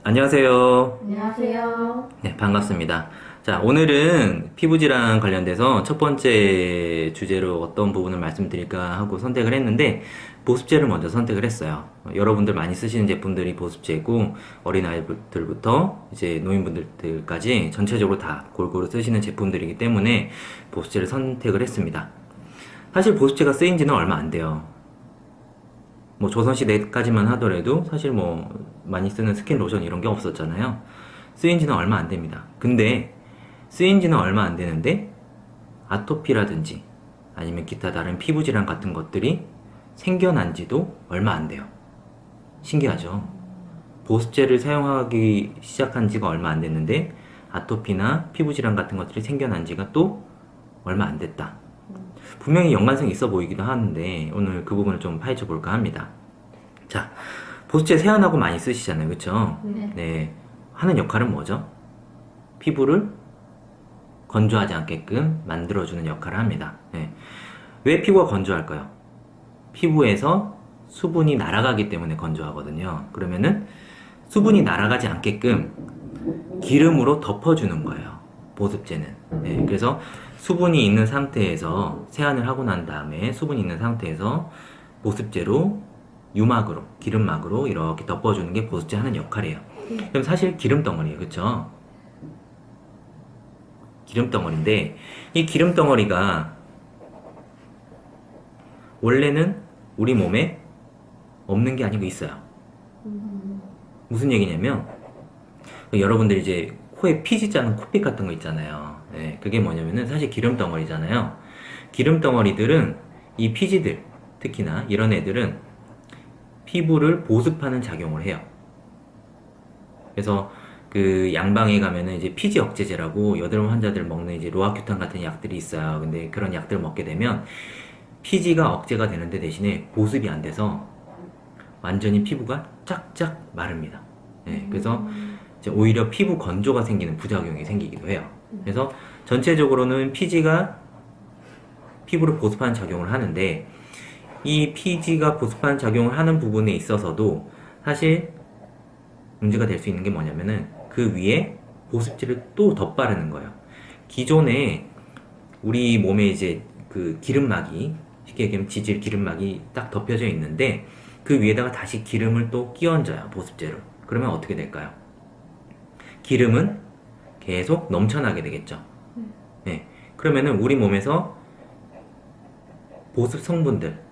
안녕하세요. 안녕하세요. 네, 반갑습니다. 자, 오늘은 피부질환 관련돼서 첫 번째 주제로 어떤 부분을 말씀드릴까 하고 선택을 했는데, 보습제를 먼저 선택을 했어요. 여러분들 많이 쓰시는 제품들이 보습제고, 어린아이들부터 이제 노인분들까지 전체적으로 다 골고루 쓰시는 제품들이기 때문에 보습제를 선택을 했습니다. 사실 보습제가 쓰인 지는 얼마 안 돼요. 뭐 조선시대까지만 하더라도 사실 뭐 많이 쓰는 스킨 로션 이런 게 없었잖아요. 쓰인 지는 얼마 안 됩니다. 근데 쓰인 지는 얼마 안 되는데 아토피라든지 아니면 기타 다른 피부 질환 같은 것들이 생겨난 지도 얼마 안 돼요. 신기하죠? 보습제를 사용하기 시작한 지가 얼마 안 됐는데 아토피나 피부 질환 같은 것들이 생겨난 지가 또 얼마 안 됐다. 분명히 연관성이 있어 보이기도 하는데 오늘 그 부분을 좀 파헤쳐 볼까 합니다. 자, 보습제 세안하고 많이 쓰시잖아요. 그쵸? 네. 네. 하는 역할은 뭐죠? 피부를 건조하지 않게끔 만들어주는 역할을 합니다. 네. 왜 피부가 건조할까요? 피부에서 수분이 날아가기 때문에 건조하거든요. 그러면은 수분이 날아가지 않게끔 기름으로 덮어주는 거예요. 보습제는. 네. 그래서 수분이 있는 상태에서 세안을 하고 난 다음에 수분이 있는 상태에서 보습제로 유막으로 기름막으로 이렇게 덮어주는 게 보습제 하는 역할이에요. 그럼 사실 기름 덩어리예요. 그쵸? 기름 덩어리인데 이 기름 덩어리가 원래는 우리 몸에 없는 게 아니고 있어요. 무슨 얘기냐면 여러분들 이제 코에 피지 자는 코핏 같은 거 있잖아요. 네, 그게 뭐냐면은 사실 기름 덩어리잖아요. 기름 덩어리들은 이 피지들 특히나 이런 애들은 피부를 보습하는 작용을 해요. 그래서 그 양방에 가면은 이제 피지 억제제라고 여드름 환자들 먹는 이제 로아큐탄 같은 약들이 있어요. 근데 그런 약들을 먹게 되면 피지가 억제가 되는데 대신에 보습이 안 돼서 완전히 피부가 쫙쫙 마릅니다. 네, 그래서 이제 오히려 피부 건조가 생기는 부작용이 생기기도 해요. 그래서 전체적으로는 피지가 피부를 보습하는 작용을 하는데 이 피지가 보습하는 작용을 하는 부분에 있어서도 사실 문제가 될 수 있는 게 뭐냐면은 그 위에 보습제를 또 덧바르는 거예요. 기존에 우리 몸에 이제 그 기름막이 쉽게 얘기하면 지질 기름막이 딱 덮여져 있는데 그 위에다가 다시 기름을 또 끼얹어요. 보습제로. 그러면 어떻게 될까요? 기름은 계속 넘쳐나게 되겠죠. 네. 그러면은 우리 몸에서 보습 성분들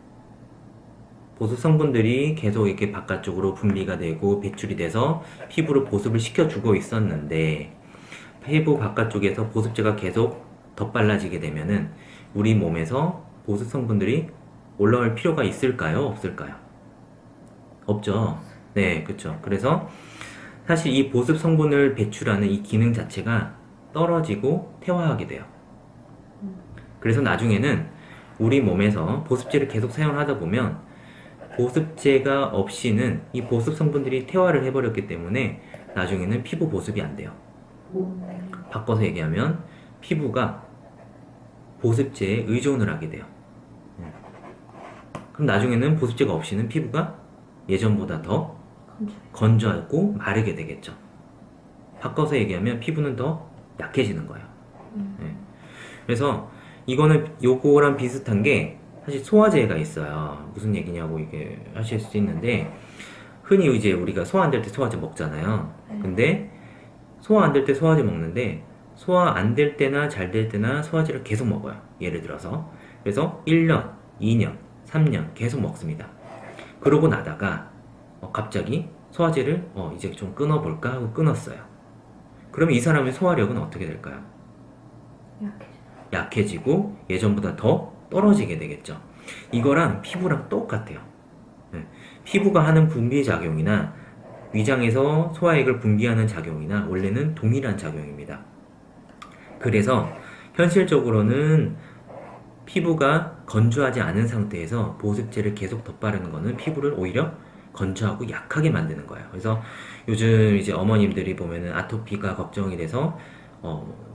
보습 성분들이 계속 이렇게 바깥쪽으로 분비가 되고 배출이 돼서 피부를 보습을 시켜주고 있었는데 피부 바깥쪽에서 보습제가 계속 덧발라지게 되면은 우리 몸에서 보습 성분들이 올라올 필요가 있을까요? 없을까요? 없죠. 네, 그렇죠. 그래서 사실 이 보습 성분을 배출하는 이 기능 자체가 떨어지고 퇴화하게 돼요. 그래서 나중에는 우리 몸에서 보습제를 계속 사용하다 보면 보습제가 없이는 이 보습 성분들이 퇴화를 해버렸기 때문에 나중에는 피부 보습이 안 돼요. 바꿔서 얘기하면 피부가 보습제에 의존을 하게 돼요. 그럼 나중에는 보습제가 없이는 피부가 예전보다 더 건조하고 마르게 되겠죠. 바꿔서 얘기하면 피부는 더 약해지는 거예요. 네. 그래서 이거는 요거랑 비슷한 게 사실 소화제가 있어요. 무슨 얘기냐고 이게 하실 수 있는데 흔히 이제 우리가 소화 안 될 때 소화제 먹잖아요. 근데 소화 안 될 때 소화제 먹는데 소화 안 될 때나 잘 될 때나 소화제를 계속 먹어요. 예를 들어서 그래서 1년, 2년, 3년 계속 먹습니다. 그러고 나다가 갑자기 소화제를 이제 좀 끊어볼까 하고 끊었어요. 그러면 이 사람의 소화력은 어떻게 될까요? 약해져. 약해지고 예전보다 더 떨어지게 되겠죠. 이거랑 피부랑 똑같아요. 네. 피부가 하는 분비 작용이나 위장에서 소화액을 분비하는 작용이나 원래는 동일한 작용입니다. 그래서 현실적으로는 피부가 건조하지 않은 상태에서 보습제를 계속 덧바르는 거는 피부를 오히려 건조하고 약하게 만드는 거예요. 그래서 요즘 이제 어머님들이 보면은 아토피가 걱정이 돼서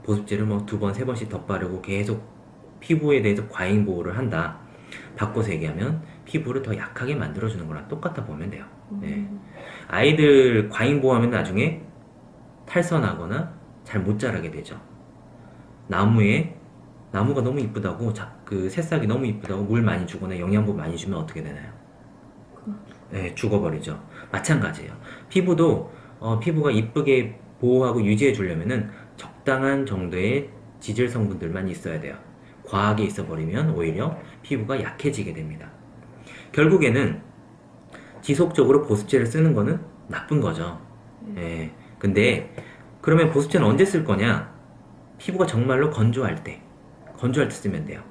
보습제를 뭐 두 번, 세 번씩 덧바르고 계속 피부에 대해서 과잉 보호를 한다. 바꿔서 얘기하면 피부를 더 약하게 만들어주는 거랑 똑같다 보면 돼요. 네. 아이들 과잉보호하면 나중에 탈선하거나 잘 못 자라게 되죠. 나무가 너무 이쁘다고 그 새싹이 너무 이쁘다고 물 많이 주거나 영양분 많이 주면 어떻게 되나요? 네, 죽어버리죠. 마찬가지예요. 피부가 이쁘게 보호하고 유지해 주려면은 적당한 정도의 지질 성분들만 있어야 돼요. 과하게 있어 버리면 오히려 피부가 약해지게 됩니다. 결국에는 지속적으로 보습제를 쓰는 거는 나쁜 거죠. 예. 근데 그러면 보습제는 언제 쓸 거냐? 피부가 정말로 건조할 때 쓰면 돼요.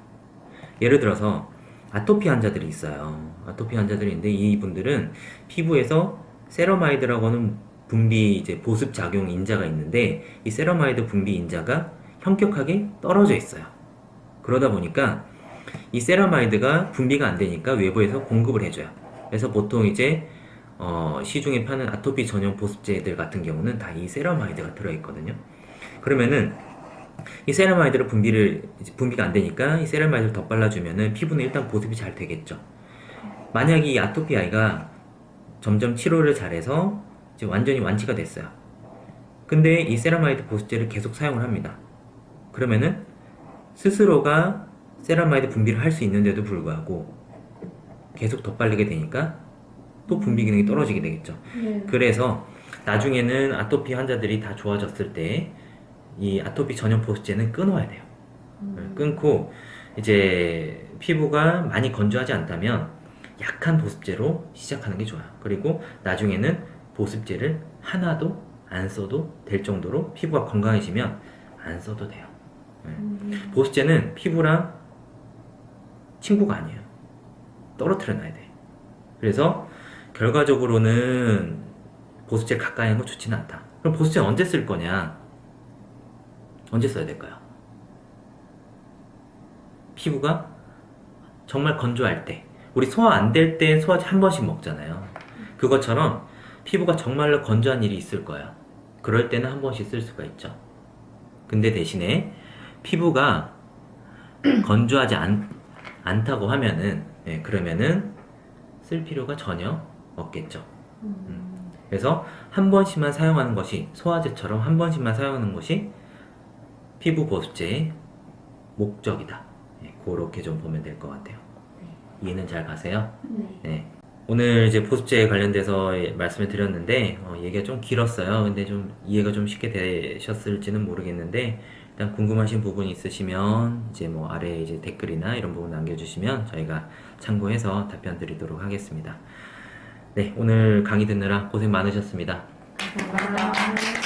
예를 들어서 아토피 환자들이 있어요. 아토피 환자들이 있는데 이분들은 피부에서 세러마이드라고 하는 분비 이제 보습 작용 인자가 있는데 이 세러마이드 분비 인자가 현격하게 떨어져 있어요. 그러다 보니까 이 세러마이드가 분비가 안 되니까 외부에서 공급을 해줘요. 그래서 보통 이제 시중에 파는 아토피 전용 보습제들 같은 경우는 다 이 세러마이드가 들어있거든요. 그러면은 이 세라마이드를 분비가 안 되니까 이 세라마이드를 덧발라주면은 피부는 일단 보습이 잘 되겠죠. 만약에 이 아토피 아이가 점점 치료를 잘해서 이제 완전히 완치가 됐어요. 근데 이 세라마이드 보습제를 계속 사용을 합니다. 그러면은 스스로가 세라마이드 분비를 할 수 있는데도 불구하고 계속 덧발리게 되니까 또 분비 기능이 떨어지게 되겠죠. 네. 그래서 나중에는 아토피 환자들이 다 좋아졌을 때 이 아토피 전용 보습제는 끊어야 돼요. 끊고 이제 피부가 많이 건조하지 않다면 약한 보습제로 시작하는 게 좋아요. 그리고 나중에는 보습제를 하나도 안 써도 될 정도로 피부가 건강해지면 안 써도 돼요. 보습제는 피부랑 친구가 아니에요. 떨어뜨려 놔야 돼. 그래서 결과적으로는 보습제를 가까이 하는 건 좋지는 않다. 그럼 보습제는 언제 쓸 거냐? 언제 써야 될까요? 피부가 정말 건조할 때, 우리 소화 안 될 때 소화제 한 번씩 먹잖아요. 그것처럼 피부가 정말로 건조한 일이 있을 거예요. 그럴 때는 한 번씩 쓸 수가 있죠. 근데 대신에 피부가 건조하지 않다고 하면은, 그러면은 쓸 필요가 전혀 없겠죠. 그래서 한 번씩만 사용하는 것이, 소화제처럼 한 번씩만 사용하는 것이 피부 보습제의 목적이다. 그렇게 좀 보면 될 것 같아요. 이해는 잘 가세요? 네. 오늘 이제 보습제에 관련돼서 말씀을 드렸는데 얘기가 좀 길었어요. 근데 좀 이해가 좀 쉽게 되셨을지는 모르겠는데 일단 궁금하신 부분이 있으시면 이제 뭐 아래 이제 댓글이나 이런 부분 남겨주시면 저희가 참고해서 답변 드리도록 하겠습니다. 네, 오늘 강의 듣느라 고생 많으셨습니다. 감사합니다.